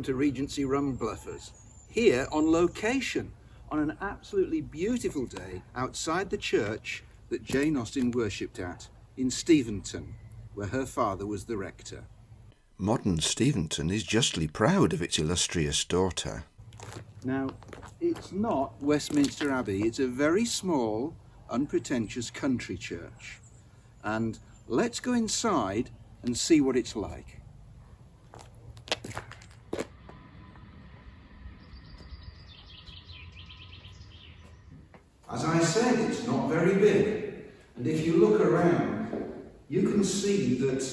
welcome to Regency Rumbluffers, here on location, on an absolutely beautiful day outside the church that Jane Austen worshipped at in Steventon, where her father was the rector. Modern Steventon is justly proud of its illustrious daughter. Now, it's not Westminster Abbey, it's a very small, unpretentious country church. And let's go inside and see what it's like. As I said, it's not very big, and if you look around, you can see that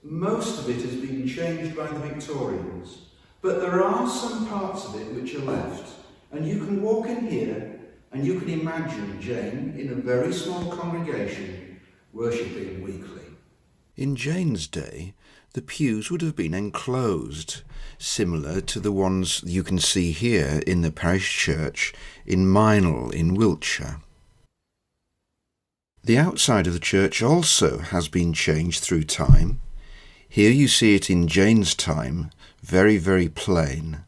most of it has been changed by the Victorians, but there are some parts of it which are left, and you can walk in here and you can imagine Jane in a very small congregation worshipping weekly. In Jane's day, the pews would have been enclosed, similar to the ones you can see here in the parish church in Minel in Wiltshire. The outside of the church also has been changed through time. Here you see it in Jane's time, very, very plain.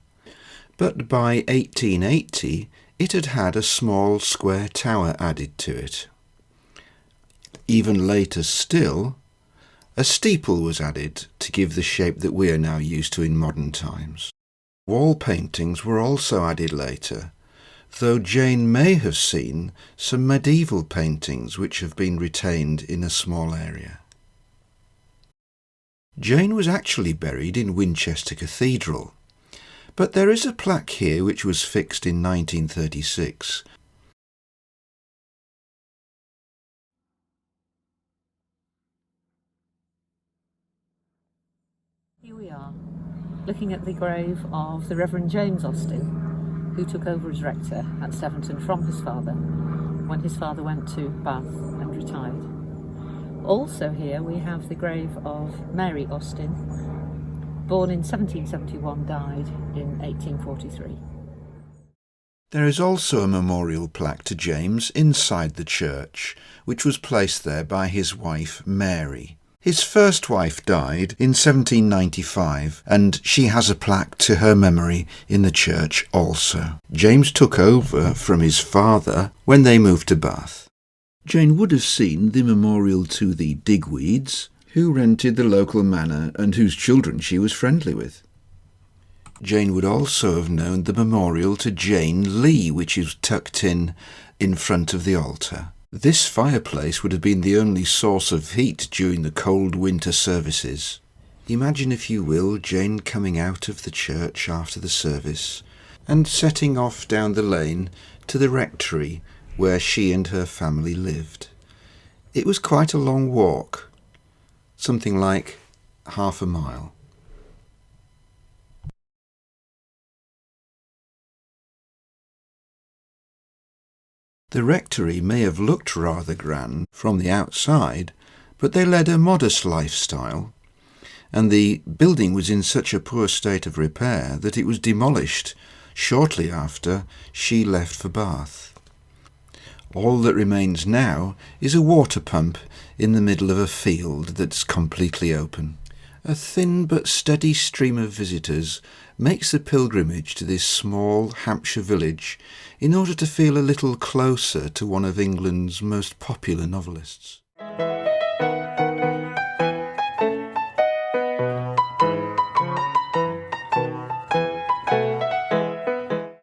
But by 1880, it had had a small square tower added to it. Even later still, a steeple was added to give the shape that we are now used to in modern times. Wall paintings were also added later, though Jane may have seen some medieval paintings which have been retained in a small area. Jane was actually buried in Winchester Cathedral, but there is a plaque here which was fixed in 1936. Here we are, looking at the grave of the Reverend James Austen, who took over as rector at Steventon from his father when his father went to Bath and retired. Also here we have the grave of Mary Austen, born in 1771, died in 1843. There is also a memorial plaque to James inside the church, which was placed there by his wife Mary. His first wife died in 1795, and she has a plaque to her memory in the church also. James took over from his father when they moved to Bath. Jane would have seen the memorial to the Digweeds, who rented the local manor and whose children she was friendly with. Jane would also have known the memorial to Jane Lee, which is tucked in front of the altar. This fireplace would have been the only source of heat during the cold winter services. Imagine, if you will, Jane coming out of the church after the service and setting off down the lane to the Rectory where she and her family lived. It was quite a long walk, something like half a mile. The rectory may have looked rather grand from the outside, but they led a modest lifestyle, and the building was in such a poor state of repair that it was demolished shortly after she left for Bath. All that remains now is a water pump in the middle of a field that's completely open. A thin but steady stream of visitors makes the pilgrimage to this small Hampshire village in order to feel a little closer to one of England's most popular novelists.